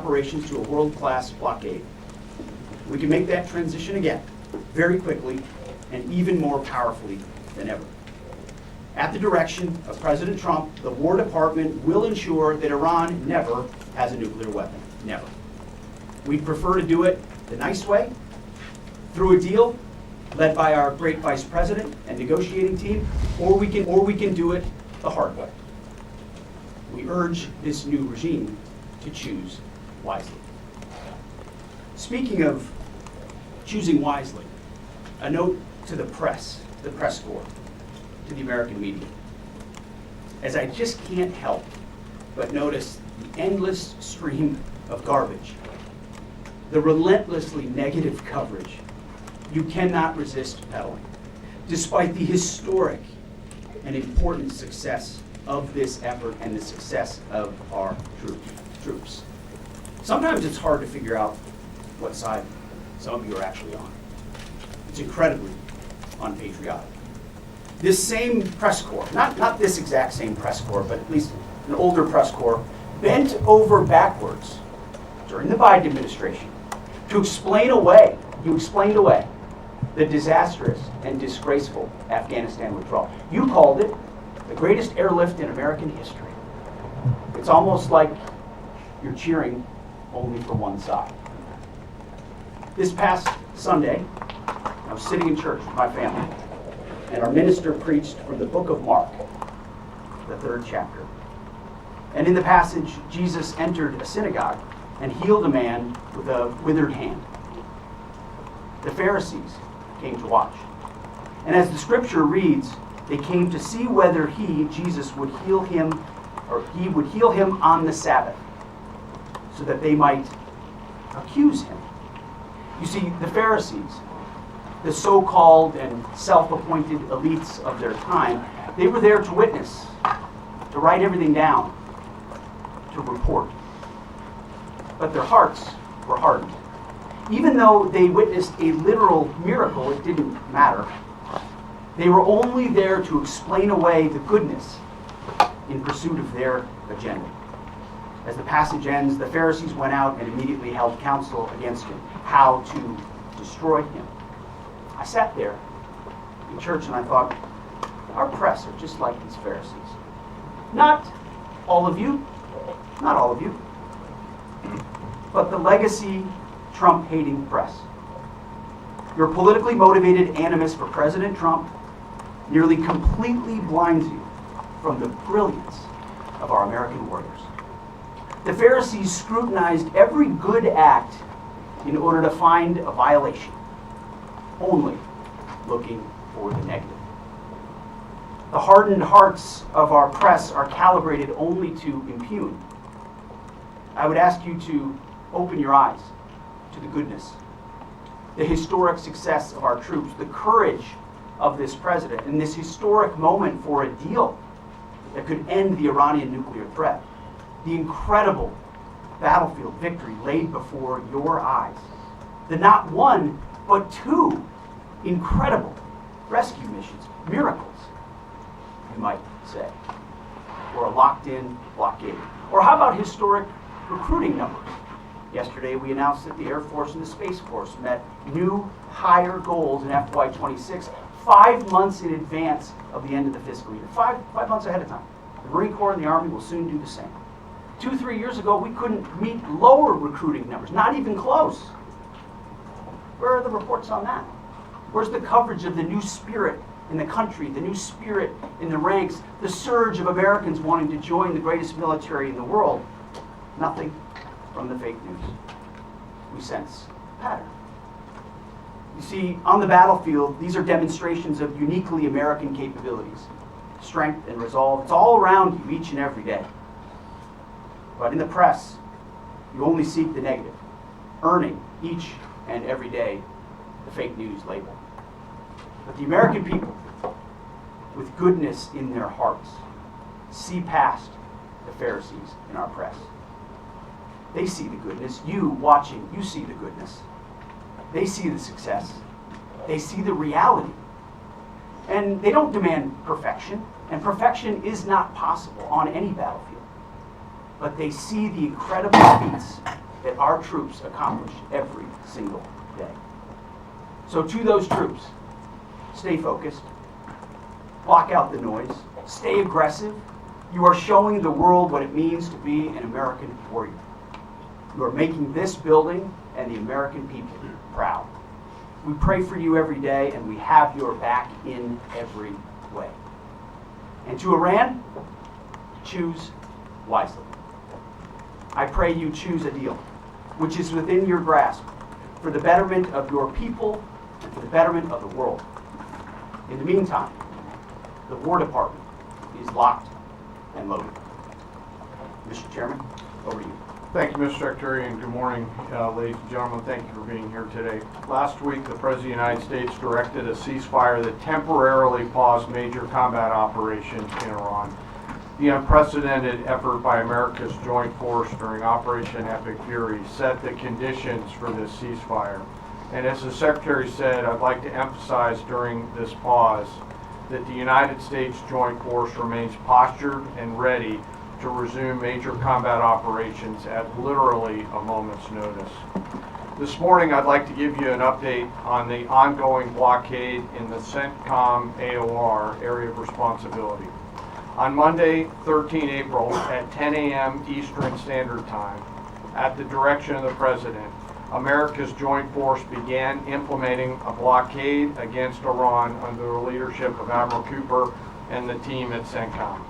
operations to a world-class blockade. We can make that transition again, very quickly and even more powerfully than ever. At the direction of President Trump, the War Department will ensure that Iran never has a nuclear weapon. Never. We'd prefer to do it the nice way, through a deal led by our great Vice President and negotiating team, or we can do it the hard way. We urge this new regime to choose wisely. Speaking of choosing wisely, a note to the press corps, to the American media, as I just can't help but notice the endless stream of garbage, the relentlessly negative coverage. You cannot resist peddling, despite the historic and important success of this effort and the success of our troops. Sometimes it's hard to figure out what side some of you are actually on. It's incredibly unpatriotic. This same press corps, not this exact same press corps, but at least an older press corps, bent over backwards during the Biden administration to explain away the disastrous and disgraceful Afghanistan withdrawal. You called it the greatest airlift in American history. It's almost like you're cheering only for one side. This past Sunday, I was sitting in church with my family, and our minister preached from the book of Mark, the 3rd chapter. And in the passage, Jesus entered a synagogue and healed a man with a withered hand. The Pharisees came to watch. And as the scripture reads, they came to see whether Jesus, would heal him, or he would heal him on the Sabbath, so that they might accuse him. You see, the Pharisees, the so-called and self-appointed elites of their time, they were there to witness, to write everything down, to report. But their hearts were hardened. Even though they witnessed a literal miracle, it didn't matter. They were only there to explain away the goodness in pursuit of their agenda. As the passage ends, the Pharisees went out and immediately held counsel against him, how to destroy him. I sat there in church and I thought, our press are just like these Pharisees. Not all of you, but the legacy Trump-hating press. Your politically motivated animus for President Trump nearly completely blinds you from the brilliance of our American warriors. The Pharisees scrutinized every good act in order to find a violation, only looking for the negative. The hardened hearts of our press are calibrated only to impugn. I would ask you to open your eyes to the goodness, the historic success of our troops, the courage of this president, and this historic moment for a deal that could end the Iranian nuclear threat, the incredible battlefield victory laid before your eyes, the not one, but 2 incredible rescue missions, miracles, you might say, or a locked-in blockade. Or how about historic recruiting numbers? Yesterday, we announced that the Air Force and the Space Force met new higher goals in FY26, 5 months in advance of the end of the fiscal year. Five months ahead of time. The Marine Corps and the Army will soon do the same. 2-3 years ago, we couldn't meet lower recruiting numbers, not even close. Where are the reports on that? Where's the coverage of the new spirit in the country, the new spirit in the ranks, the surge of Americans wanting to join the greatest military in the world? Nothing from the fake news. We sense a pattern. You see, on the battlefield, these are demonstrations of uniquely American capabilities, strength and resolve. It's all around you each and every day. But in the press, you only seek the negative, earning each and every day the fake news label. But the American people, with goodness in their hearts, see past the Pharisees in our press. They see the goodness. You watching, you see the goodness. They see the success. They see the reality. And they don't demand perfection, and perfection is not possible on any battlefield. But they see the incredible feats that our troops accomplish every single day. So to those troops, stay focused, block out the noise, stay aggressive. You are showing the world what it means to be an American warrior. You are making this building and the American people proud. We pray for you every day, and we have your back in every way. And to Iran, choose wisely. I pray you choose a deal which is within your grasp for the betterment of your people and for the betterment of the world. In the meantime, the War Department is locked and loaded. Mr. Chairman, over to you. Thank you, Mr. Secretary, and good morning, ladies and gentlemen. Thank you for being here today. Last week, the President of the United States directed a ceasefire that temporarily paused major combat operations in Iran. The unprecedented effort by America's joint force during Operation Epic Fury set the conditions for this ceasefire. And as the Secretary said, I'd like to emphasize during this pause that the United States joint force remains postured and ready to resume major combat operations at literally a moment's notice. This morning, I'd like to give you an update on the ongoing blockade in the CENTCOM AOR area of responsibility. On Monday, 13 April at 10 a.m. Eastern Standard Time, at the direction of the President, America's joint force began implementing a blockade against Iran under the leadership of Admiral Cooper and the team at CENTCOM.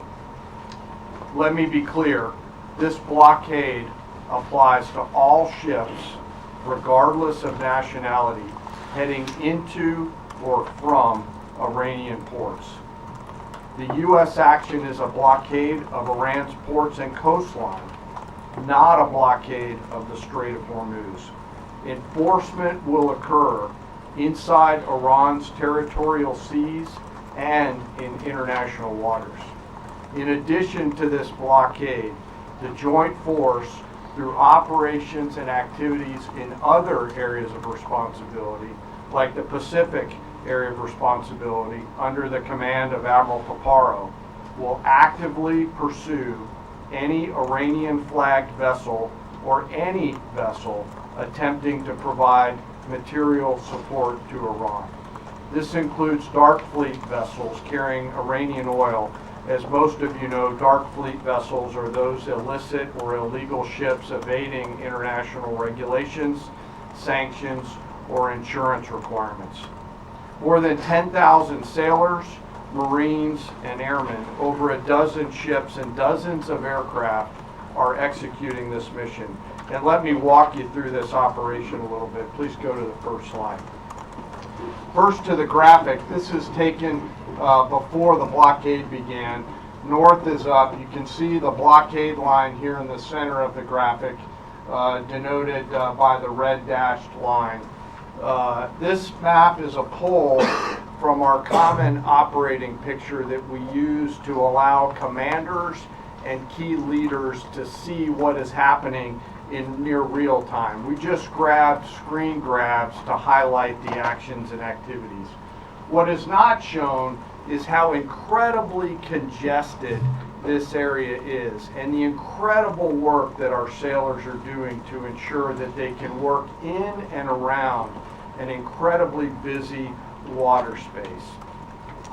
Let me be clear, this blockade applies to all ships, regardless of nationality, heading into or from Iranian ports. The U.S. action is a blockade of Iran's ports and coastline, not a blockade of the Strait of Hormuz. Enforcement will occur inside Iran's territorial seas and in international waters. In addition to this blockade, the joint force, through operations and activities in other areas of responsibility, like the Pacific area of responsibility under the command of Admiral Paparo, will actively pursue any Iranian-flagged vessel or any vessel attempting to provide material support to Iran. This includes dark fleet vessels carrying Iranian oil. As most of you know, dark fleet vessels are those illicit or illegal ships evading international regulations, sanctions, or insurance requirements. More than 10,000 sailors, Marines, and airmen, over a dozen ships and dozens of aircraft are executing this mission. And let me walk you through this operation a little bit. Please go to the first slide. First to the graphic. This is taken before the blockade began. North is up. You can see the blockade line here in the center of the graphic, denoted by the red dashed line. This map is a pull from our common operating picture that we use to allow commanders and key leaders to see what is happening in near real time. We just grabbed screen grabs to highlight the actions and activities. What is not shown is how incredibly congested this area is and the incredible work that our sailors are doing to ensure that they can work in and around an incredibly busy water space.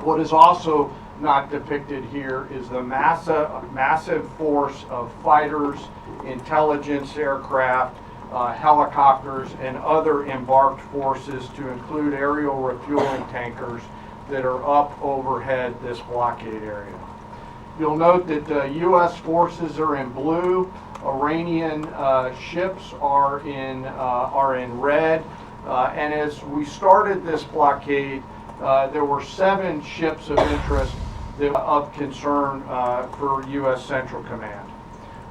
What is also not depicted here is the massive force of fighters, intelligence aircraft, helicopters, and other embarked forces, to include aerial refueling tankers that are up overhead this blockade area. You'll note that U.S. forces are in blue, Iranian ships are in red, and as we started this blockade, there were 7 ships of interest that were of concern for U.S. Central Command.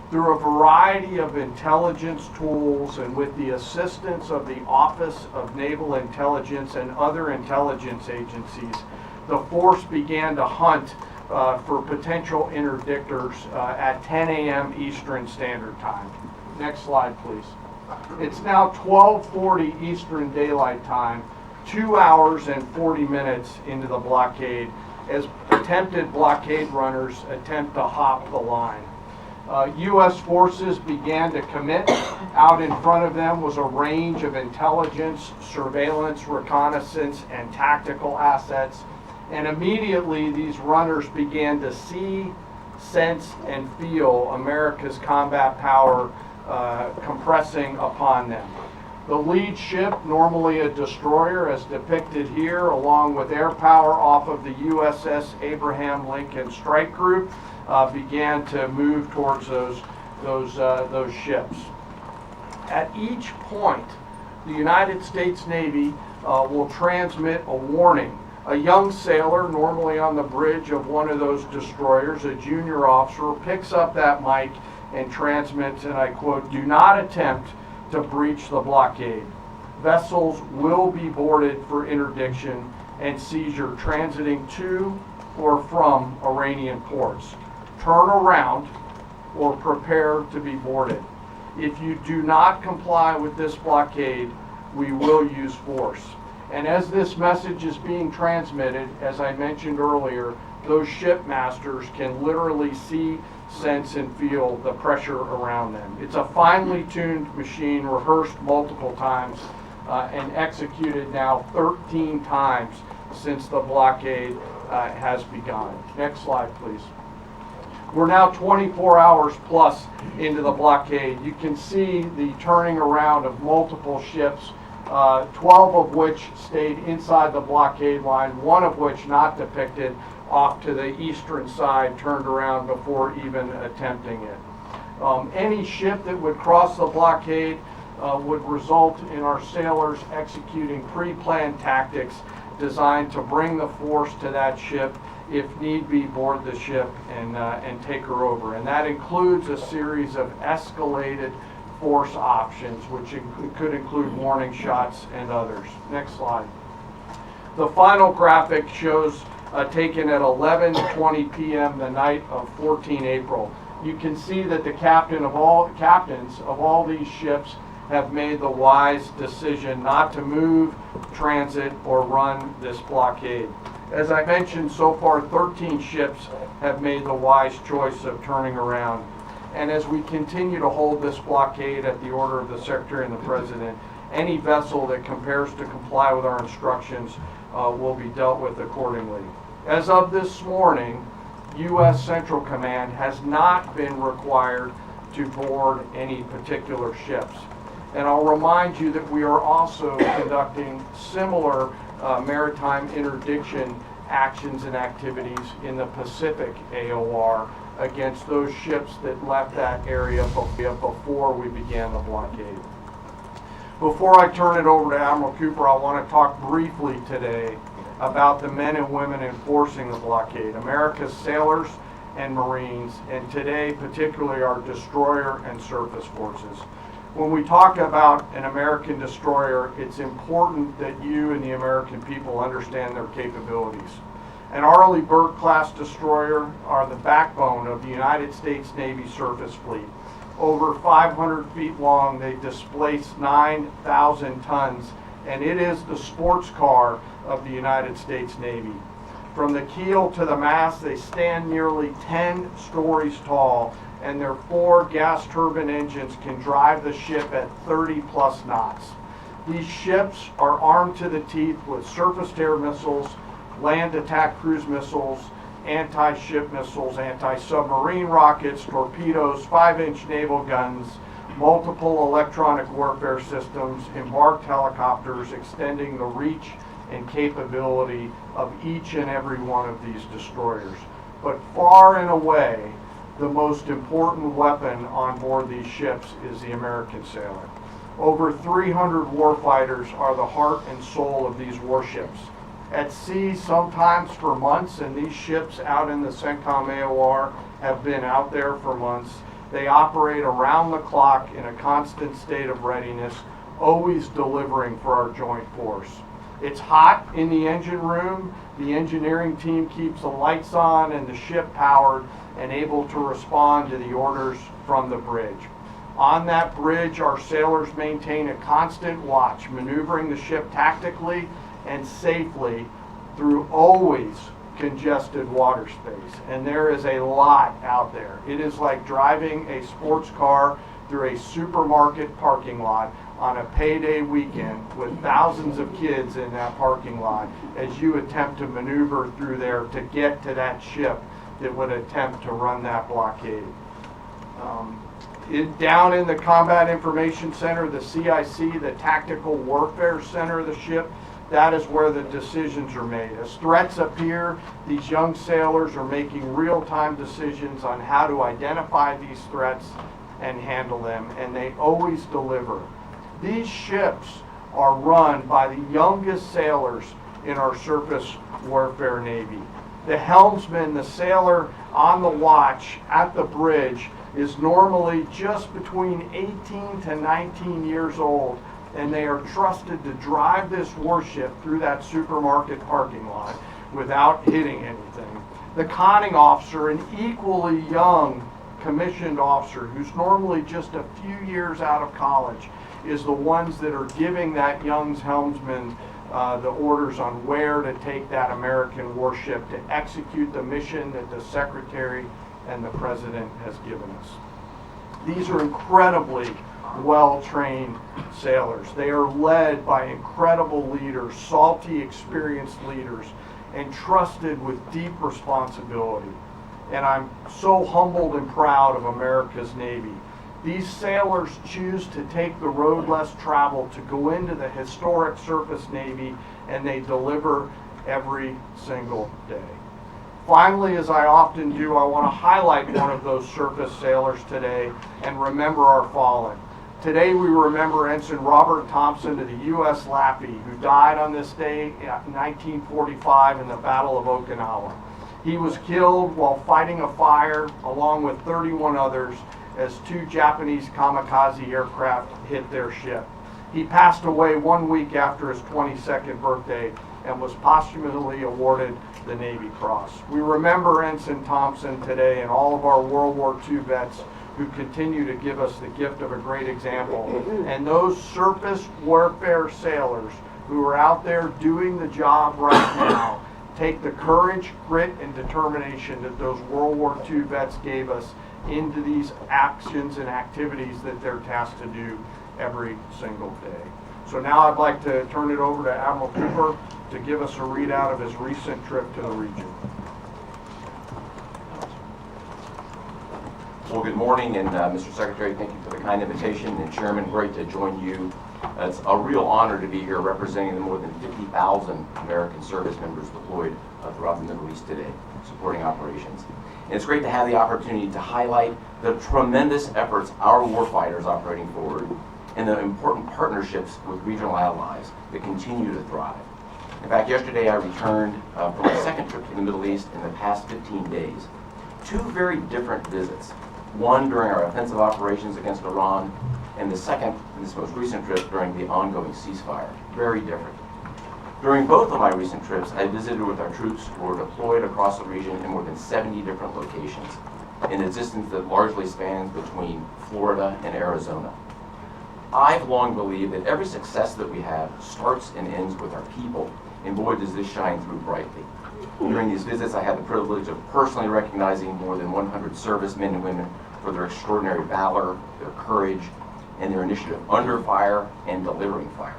Through a variety of intelligence tools and with the assistance of the Office of Naval Intelligence and other intelligence agencies, the force began to hunt for potential interdictors at 10 a.m. Eastern Standard Time. Next slide, please. It's now 12:40 Eastern Daylight Time, 2 hours and 40 minutes into the blockade, as attempted blockade runners attempt to hop the line. U.S. forces began to commit. Out in front of them was a range of intelligence, surveillance, reconnaissance, and tactical assets. And immediately these runners began to see, sense, and feel America's combat power compressing upon them. The lead ship, normally a destroyer as depicted here, along with air power off of the USS Abraham Lincoln Strike Group, began to move towards those ships. At each point, the United States Navy will transmit a warning. A young sailor, normally on the bridge of one of those destroyers, a junior officer, picks up that mic and transmits, and I quote, "Do not attempt to breach the blockade. Vessels will be boarded for interdiction and seizure transiting to or from Iranian ports. Turn around or prepare to be boarded. If you do not comply with this blockade, we will use force." And as this message is being transmitted, as I mentioned earlier, those shipmasters can literally see, sense, and feel the pressure around them. It's a finely tuned machine, rehearsed multiple times, and executed now 13 times since the blockade has begun. Next slide, please. We're now 24 hours plus into the blockade. You can see the turning around of multiple ships, 12 of which stayed inside the blockade line, one of which not depicted, off to the eastern side, turned around before even attempting it. Any ship that would cross the blockade would result in our sailors executing pre-planned tactics designed to bring the force to that ship, if need be, board the ship and take her over. And that includes a series of escalated force options, which could include warning shots and others. Next slide. The final graphic shows taken at 11:20 p.m. the night of 14 April. You can see that the captains of all these ships have made the wise decision not to move, transit, or run this blockade. As I mentioned, so far 13 ships have made the wise choice of turning around. And as we continue to hold this blockade at the order of the Secretary and the President, any vessel that compares to comply with our instructions will be dealt with accordingly. As of this morning, U.S. Central Command has not been required to board any particular ships. And I'll remind you that we are also conducting similar maritime interdiction actions and activities in the Pacific AOR against those ships that left that area before we began the blockade. Before I turn it over to Admiral Cooper, I want to talk briefly today about the men and women enforcing the blockade, America's sailors and Marines, and today particularly our destroyer and surface forces. When we talk about an American destroyer, it's important that you and the American people understand their capabilities. An Arleigh Burke-class destroyer are the backbone of the United States Navy surface fleet. Over 500 feet long, they displace 9,000 tons, and it is the sports car of the United States Navy. From the keel to the mast, they stand nearly 10 stories tall, and their 4 gas turbine engines can drive the ship at 30 plus knots. These ships are armed to the teeth with surface-to-air missiles, land attack cruise missiles, anti-ship missiles, anti-submarine rockets, torpedoes, 5-inch naval guns, multiple electronic warfare systems, embarked helicopters, extending the reach and capability of each and every one of these destroyers. But far and away, the most important weapon on board these ships is the American sailor. Over 300 warfighters are the heart and soul of these warships. At sea, sometimes for months, and these ships out in the CENTCOM AOR have been out there for months. They operate around the clock in a constant state of readiness, always delivering for our joint force. It's hot in the engine room. The engineering team keeps the lights on and the ship powered and able to respond to the orders from the bridge. On that bridge, our sailors maintain a constant watch, maneuvering the ship tactically and safely through always congested water space. And there is a lot out there. It is like driving a sports car through a supermarket parking lot on a payday weekend with thousands of kids in that parking lot as you attempt to maneuver through there to get to that ship that would attempt to run that blockade. Down in the Combat Information Center, the CIC, the Tactical Warfare Center of the ship, that is where the decisions are made. As threats appear, these young sailors are making real-time decisions on how to identify these threats and handle them, and they always deliver. These ships are run by the youngest sailors in our surface warfare Navy. The helmsman, the sailor on the watch at the bridge, is normally just between 18 to 19 years old, and they are trusted to drive this warship through that supermarket parking lot without hitting anything. The conning officer, an equally young commissioned officer who's normally just a few years out of college, is the ones that are giving that young helmsman the orders on where to take that American warship to execute the mission that the Secretary and the President has given us. These are incredibly well-trained sailors. They are led by incredible leaders, salty, experienced leaders, and trusted with deep responsibility. And I'm so humbled and proud of America's Navy. These sailors choose to take the road less traveled to go into the historic surface Navy, and they deliver every single day. Finally, as I often do, I want to highlight one of those surface sailors today and remember our fallen. Today we remember Ensign Robert Thompson of the U.S. Laffey, who died on this day in 1945 in the Battle of Okinawa. He was killed while fighting a fire along with 31 others as 2 Japanese kamikaze aircraft hit their ship. He passed away 1 week after his 22nd birthday and was posthumously awarded the Navy Cross. We remember Ensign Thompson today and all of our World War II vets who continue to give us the gift of a great example. And those surface warfare sailors who are out there doing the job right now take the courage, grit, and determination that those World War II vets gave us into these actions and activities that they're tasked to do every single day. So now I'd like to turn it over to Admiral Cooper to give us a readout of his recent trip to the region. Well, good morning, and Mr. Secretary, thank you for the kind invitation, and Chairman, great to join you. It's a real honor to be here representing the more than 50,000 American service members deployed throughout the Middle East today, supporting operations. And it's great to have the opportunity to highlight the tremendous efforts our warfighters operating forward and the important partnerships with regional allies that continue to thrive. In fact, yesterday I returned from my second trip to the Middle East in the past 15 days. 2 very different visits. One during our offensive operations against Iran, and the second, in this most recent trip, during the ongoing ceasefire. Very different. During both of my recent trips, I visited with our troops who were deployed across the region in more than 70 different locations, in a distance that largely spans between Florida and Arizona. I've long believed that every success that we have starts and ends with our people, and boy does this shine through brightly. During these visits, I had the privilege of personally recognizing more than 100 servicemen and women for their extraordinary valor, their courage, and their initiative under fire and delivering fire.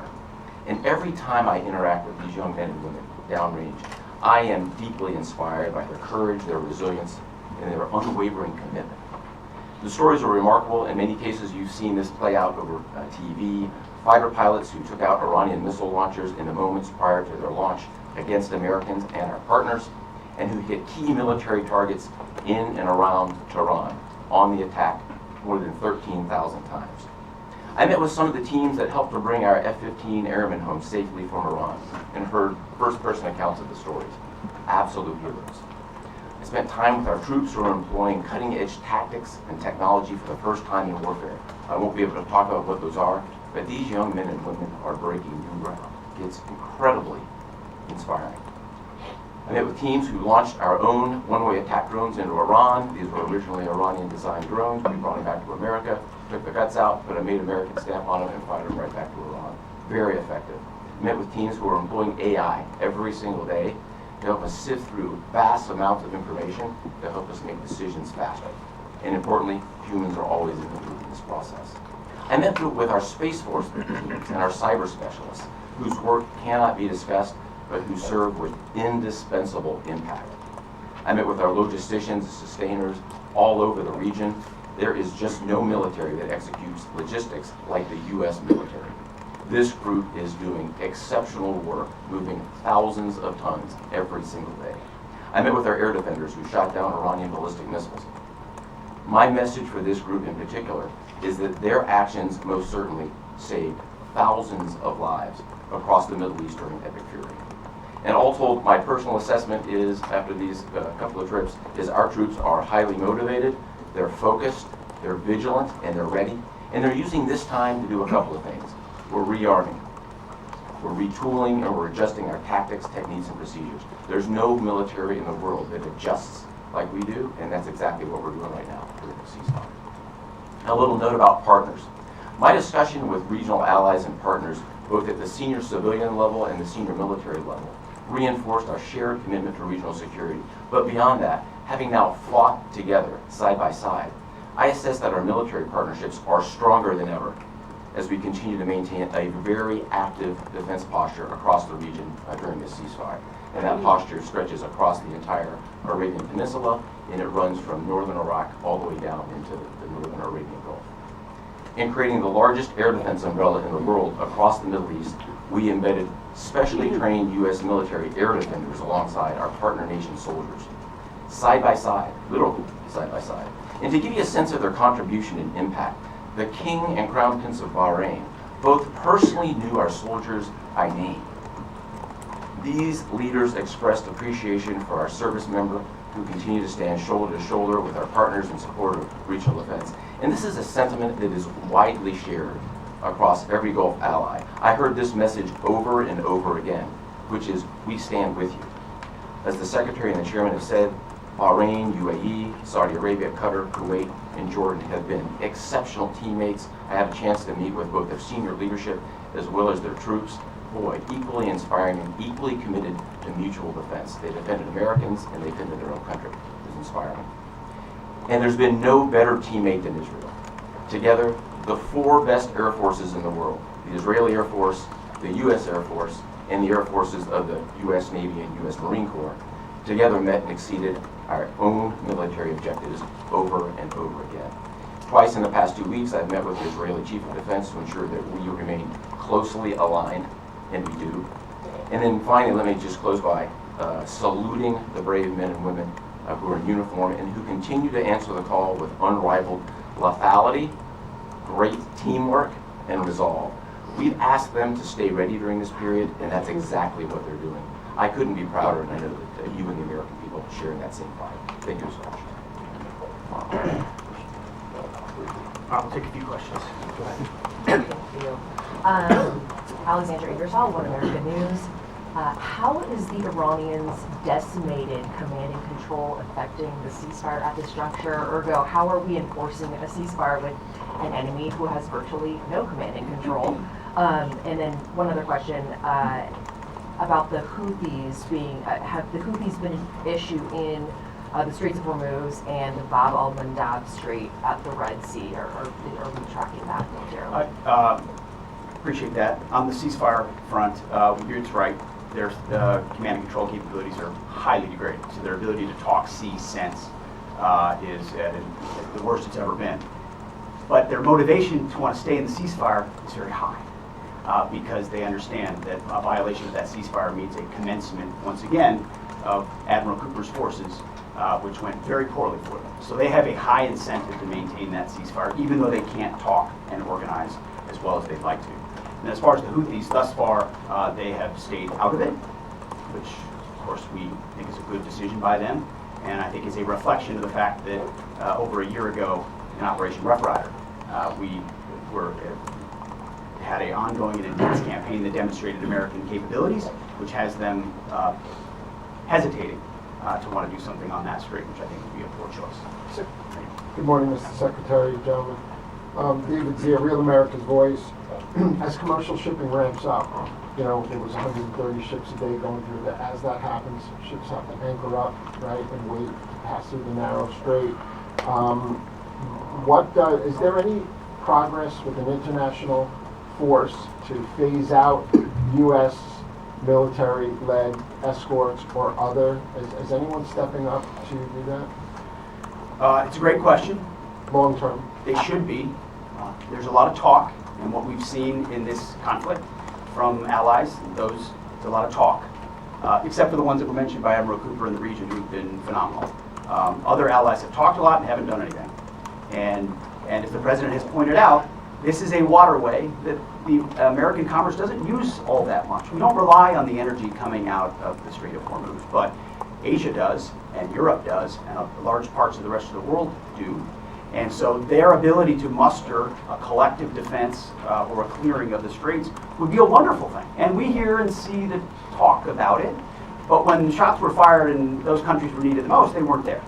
And every time I interact with these young men and women downrange, I am deeply inspired by their courage, their resilience, and their unwavering commitment. The stories are remarkable. In many cases, you've seen this play out over TV. Fighter pilots who took out Iranian missile launchers in the moments prior to their launch against Americans and our partners, and who hit key military targets in and around Tehran on the attack more than 13,000 times. I met with some of the teams that helped to bring our F-15 airmen home safely from Iran and heard first-person accounts of the stories. Absolute heroes. I spent time with our troops who are employing cutting-edge tactics and technology for the first time in warfare. I won't be able to talk about what those are, but these young men and women are breaking new ground. It's incredibly inspiring. I met with teams who launched our own one-way attack drones into Iran. These were originally Iranian-designed drones. We brought them back to America, took the guts out, put a made American stamp on them, and fired them right back to Iran. Very effective. I met with teams who were employing AI every single day to help us sift through vast amounts of information to help us make decisions faster. And importantly, humans are always in the loop in this process. I met with our Space Force teams and our cyber specialists, whose work cannot be discussed, but who serve with indispensable impact. I met with our logisticians and sustainers all over the region. There is just no military that executes logistics like the U.S. military. This group is doing exceptional work, moving thousands of tons every single day. I met with our air defenders who shot down Iranian ballistic missiles. My message for this group in particular is that their actions most certainly saved thousands of lives across the Middle East during Epic Fury. And all told, my personal assessment is, after these couple of trips, is our troops are highly motivated, they're focused, they're vigilant, and they're ready. And they're using this time to do a couple of things. We're rearming, we're retooling, and we're adjusting our tactics, techniques, and procedures. There's no military in the world that adjusts like we do, and that's exactly what we're doing right now during the ceasefire. A little note about partners. My discussion with regional allies and partners, both at the senior civilian level and the senior military level, reinforced our shared commitment to regional security. But beyond that, having now fought together, side by side, I assess that our military partnerships are stronger than ever as we continue to maintain a very active defense posture across the region during this ceasefire. And that posture stretches across the entire Arabian Peninsula, and it runs from northern Iraq all the way down into the northern Arabian Gulf. In creating the largest air defense umbrella in the world across the Middle East, we embedded specially trained U.S. military air defenders alongside our partner nation soldiers, side by side, literally side by side. And to give you a sense of their contribution and impact, the King and Crown Prince of Bahrain both personally knew our soldiers by name. These leaders expressed appreciation for our service member who continue to stand shoulder to shoulder with our partners in support of regional defense. And this is a sentiment that is widely shared across every Gulf ally. I heard this message over and over again, which is, we stand with you. As the Secretary and the Chairman have said, Bahrain, UAE, Saudi Arabia, Qatar, Kuwait, and Jordan have been exceptional teammates. I had a chance to meet with both their senior leadership as well as their troops. Boy, equally inspiring and equally committed to mutual defense. They defended Americans and they defended their own country. It was inspiring. And there's been no better teammate than Israel. Together, the four best air forces in the world, the Israeli Air Force, the U.S. Air Force, and the air forces of the U.S. Navy and U.S. Marine Corps, together met and exceeded our own military objectives over and over again. Twice in the past 2 weeks, I've met with the Israeli Chief of Defense to ensure that we remain closely aligned, and we do. And then finally, let me just close by saluting the brave men and women who are in uniform and who continue to answer the call with unrivaled lethality, great teamwork, and resolve. We've asked them to stay ready during this period, and that's exactly what they're doing. I couldn't be prouder, and I know that you and the American people are sharing that same pride. Thank you so much. I'll take a few questions. Go ahead. Thank you. Alexandra Ingersoll, One American News. How is the Iranians' decimated command and control affecting the ceasefire at this juncture? Ergo, how are we enforcing a ceasefire with an enemy who has virtually no command and control? And then one other question about the Houthis being, have the Houthis been an issue in the Straits of Hormuz and the Bab al-Mandab Strait at the Red Sea, or are we tracking that momentarily? Appreciate that. On the ceasefire front, it's right. Their command and control capabilities are highly degraded. So their ability to talk, see, sense is at the worst it's ever been. But their motivation to want to stay in the ceasefire is very high because they understand that a violation of that ceasefire means a commencement, once again, of Admiral Cooper's forces, which went very poorly for them. So they have a high incentive to maintain that ceasefire, even though they can't talk and organize as well as they'd like to. And as far as the Houthis, thus far, they have stayed out of it, which, of course, we think is a good decision by them. And I think is a reflection of the fact that over a year ago, in Operation Rough Rider, we had an ongoing and intense campaign that demonstrated American capabilities, which has them hesitating to want to do something on that strait, which I think would be a poor choice. Good morning, Mr. Secretary, gentlemen. David Zia, Real America's Voice. as commercial shipping ramps up, you know, it was 130 ships a day going through that. As that happens, ships have to anchor up, right, and wait to pass through the narrow strait. Is there any progress with an international force to phase out U.S. military-led escorts or other? Is anyone stepping up to do that? It's a great question. Long term. They should be. There's a lot of talk, and what we've seen in this conflict from allies, there's a lot of talk, except for the ones that were mentioned by Admiral Cooper in the region, who've been phenomenal. Other allies have talked a lot and haven't done anything. And as the president has pointed out, this is a waterway that the American commerce doesn't use all that much. We don't rely on the energy coming out of the Strait of Hormuz, but Asia does, and Europe does, and large parts of the rest of the world do. And so their ability to muster a collective defense or a clearing of the straits would be a wonderful thing. And we hear and see the talk about it, but when shots were fired and those countries were needed the most, they weren't there.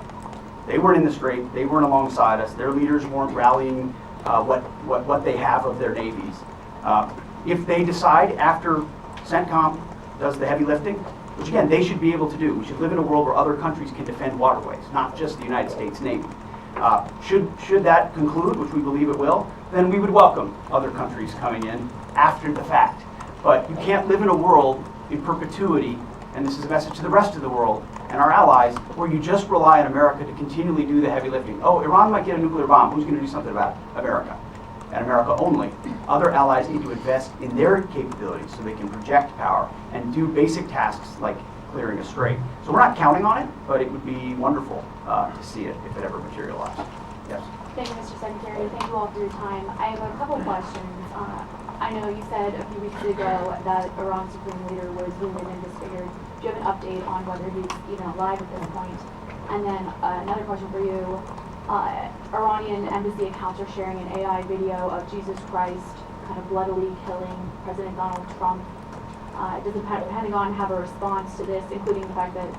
They weren't in the strait, they weren't alongside us, their leaders weren't rallying what they have of their navies. If they decide after CENTCOM does the heavy lifting, which again, they should be able to do. We should live in a world where other countries can defend waterways, not just the United States Navy. Should that conclude, which we believe it will, then we would welcome other countries coming in after the fact. But you can't live in a world in perpetuity, and this is a message to the rest of the world and our allies, where you just rely on America to continually do the heavy lifting. Oh, Iran might get a nuclear bomb. Who's going to do something about it? America. And America only. Other allies need to invest in their capabilities so they can project power and do basic tasks like clearing a strait. So we're not counting on it, but it would be wonderful to see it if it ever materialized. Yes? Thank you, Mr. Secretary. Thank you all for your time. I have a couple of questions. I know you said a few weeks ago that Iran's supreme leader was wounded and disfigured. Do you have an update on whether he's even alive at this point? And then another question for you. Iranian embassy accounts are sharing an AI video of Jesus Christ kind of bloodily killing President Donald Trump. Does the Pentagon have a response to this, including the fact that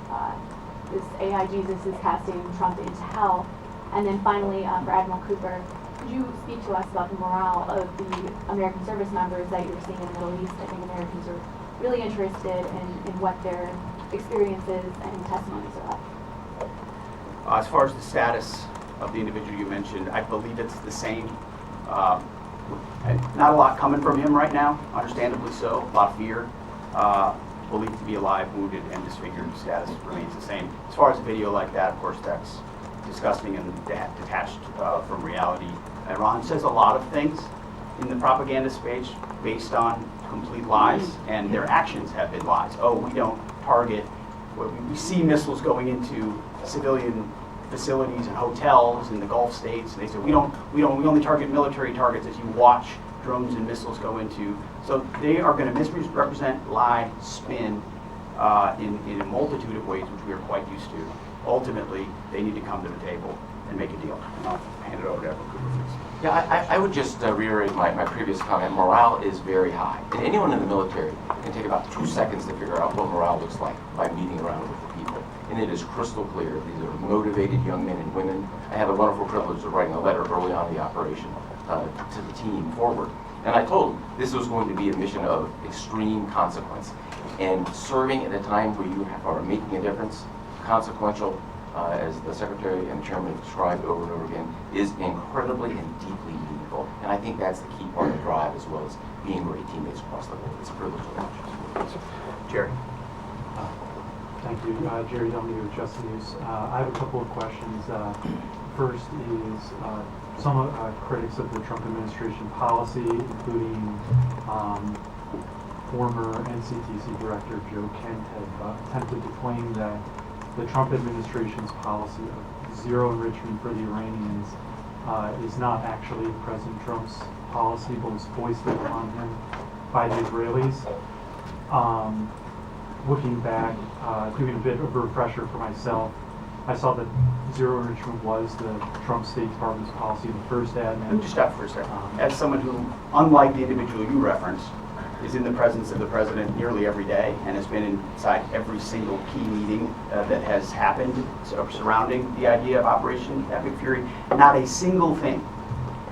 this AI Jesus is casting Trump into hell? And then finally, for Admiral Cooper, could you speak to us about the morale of the American service members that you're seeing in the Middle East? I think Americans are really interested in what their experiences and testimonies are like. As far as the status of the individual you mentioned, I believe it's the same. Not a lot coming from him right now, understandably so. A lot of fear. Believed to be alive, wounded, and disfigured. Status remains the same. As far as a video like that, of course, that's disgusting and detached from reality. Iran says a lot of things in the propaganda space based on complete lies, and their actions have been lies. Oh, we don't target. We see missiles going into civilian facilities and hotels in the Gulf states. And they say we only target military targets as you watch drones and missiles go into. So they are going to misrepresent, lie, spin in a multitude of ways, which we are quite used to. Ultimately, they need to come to the table and make a deal. And I'll hand it over to Admiral Cooper, please. Yeah, I would just reiterate my previous comment. Morale is very high. And anyone in the military can take about 2 seconds to figure out what morale looks like by meeting around with the people. And it is crystal clear. These are motivated young men and women. I had the wonderful privilege of writing a letter early on in the operation to the team forward. And I told them this was going to be a mission of extreme consequence. And serving at a time where you are making a difference, consequential, as the Secretary and the Chairman have described over and over again, is incredibly and deeply meaningful. And I think that's the key part of the drive, as well as being great teammates across the board. It's a privilege to watch. Jerry. Thank you. Jerry W. with Just News. I have a couple of questions. First is some critics of the Trump administration policy, including former NCTC Director Joe Kent, have attempted to claim that the Trump administration's policy of zero enrichment for the Iranians is not actually President Trump's policy, but was foisted upon him by the Israelis. Looking back, doing a bit of a refresher for myself, I saw that zero enrichment was the Trump State Department's policy in the first Let me admin. just stop for a second. As someone who, unlike the individual you referenced, is in the presence of the president nearly every day and has been inside every single key meeting that has happened surrounding the idea of Operation Epic Fury, not a single thing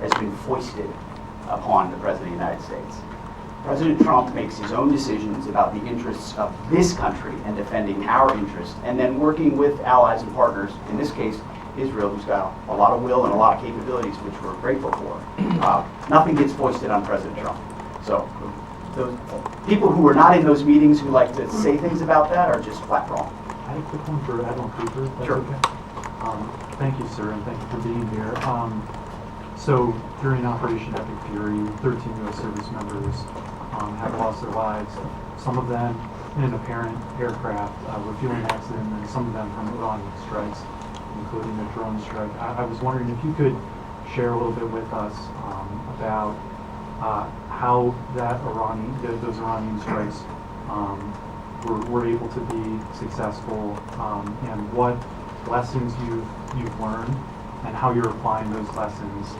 has been foisted upon the President of the United States. President Trump makes his own decisions about the interests of this country and defending our interests, and then working with allies and partners, in this case, Israel, who's got a lot of will and a lot of capabilities, which we're grateful for. Nothing gets foisted on President Trump. So those people who are not in those meetings who like to say things about that are just flat wrong. I had a quick one for Admiral Cooper, if that's Sure. okay. Thank you, sir, and thank you for being here. So during Operation Epic Fury, 13 U.S. service members have lost their lives. Some of them in an apparent aircraft refueling accident, and some of them from Iranian strikes, including a drone strike. I was wondering if you could share a little bit with us about how those Iranian strikes were able to be successful, and what lessons you've learned, and how you're applying those lessons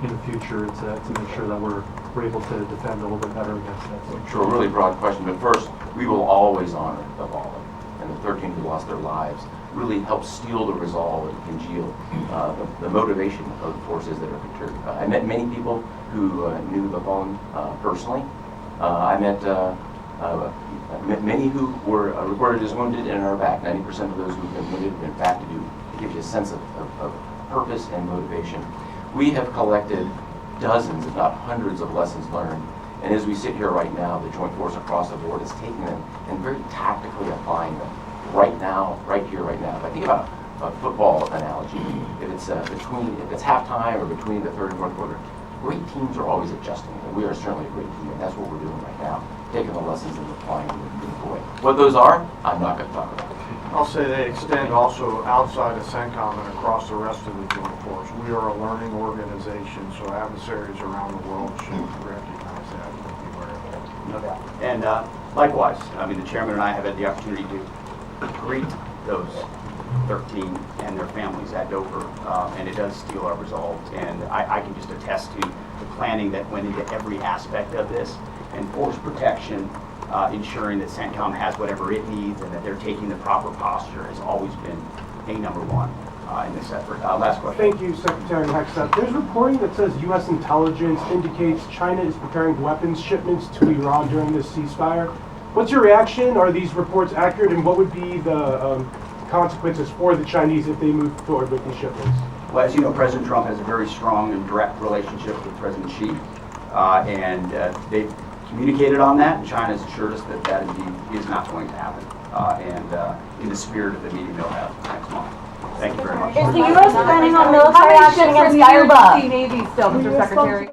in the future to make sure that we're able to defend a little bit better against that. Sure, a really broad question, but first, we will always honor the fallen, and the 13 who lost their lives really helped steel the resolve and congeal the motivation of the forces that are contributing. I met many people who knew the fallen personally. I met many who were reported as wounded and are back. 90% of those who've been wounded have been back to give you a sense of purpose and motivation. We have collected dozens, if not hundreds, of lessons learned. And as we sit here right now, the Joint Force across the board is taking them and very tactically applying them right now, right here, right now. If I think about a football analogy, if it's halftime or between the third and fourth quarter, great teams are always adjusting, and we are certainly a great team, and that's what we're doing right now, taking the lessons and applying them in a meaningful way. What those are, I'm not going to talk about. I'll say they extend also outside of CENTCOM and across the rest of the Joint Force. We are a learning organization, so adversaries around the world should recognize that and be aware of that. No doubt. And likewise, I mean, the chairman and I have had the opportunity to greet those 13 and their families at Dover, and it does steel our resolve. And I can just attest to the planning that went into every aspect of this, and force protection, ensuring that CENTCOM has whatever it needs and that they're taking the proper posture has always been a number one in this effort. Last question. Thank you, Secretary Hegseth. There's reporting that says U.S. intelligence indicates China is preparing weapons shipments to Iran during this ceasefire. What's your reaction? Are these reports accurate, and what would be the consequences for the Chinese if they move forward with these shipments? Well, as you know, President Trump has a very strong and direct relationship with President Xi, and they've communicated on that, and China's assured us that that indeed is not going to happen, and in the spirit of the meeting they'll have next month. Thank you very much. Is the U.S. planning on military action against Cuba? Navy still, Mr. Secretary.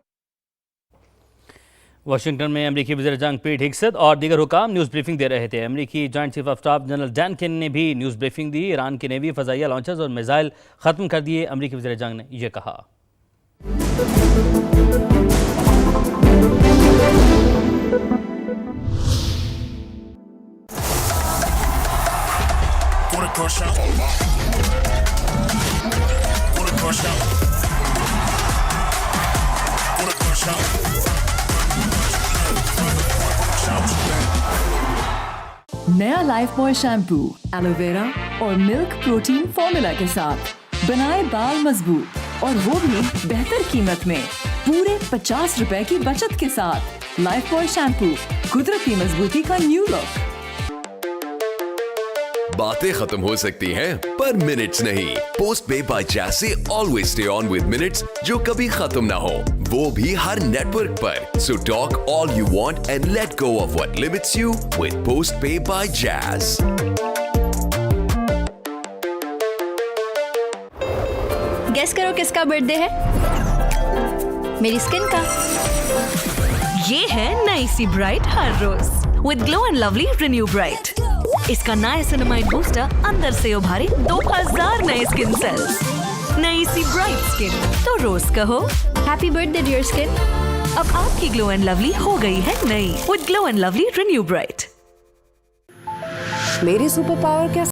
Washington में अमरीकी वज़ीर जंग पीट हिग्सेथ और दीगर हुकाम news briefing दे रहे थे। अमरीकी joint chief of staff general Dan Caine ने भी न्यूज़ ब्रीफिंग दी। ईरान की नेवी फ़ज़ाइया लॉन्चर्स और मिसाइल ख़त्म कर दिए। अमरीकी वज़ीर जंग ने यह कहा। नया लाइफ बॉय शैम्पू एलोवेरा और मिल्क प्रोटीन फॉर्मूला के साथ बनाए बाल मजबूत, और वो भी बेहतर कीमत में। पूरे 50 रुपए की बचत के साथ लाइफ बॉय शैम्पू, कुदरती मजबूती का न्यू लुक। बातें खत्म हो सकती हैं, पर मिनट्स नहीं। पोस्ट पे बाय जैज से always stay on with minutes, जो कभी खत्म ना हो, वो भी हर नेटवर्क पर। So talk all you want and let go of what limits you with post पे बाय जैज। गेस करो किसका बर्थडे है? मेरी स्किन का। ये है नई सी ब्राइट हर रोज with glow and lovely renew bright. इसका नया सिनेमाइड बूस्टर अंदर से उभारी 2000 नए स्किन सेल्स। नई सी ब्राइट स्किन, तो रोज कहो हैप्पी बर्थडे डियर स्किन। अब आपकी ग्लो एंड लवली हो गई है नई with glow and lovely renew bright. मेरी सुपर पावर क्या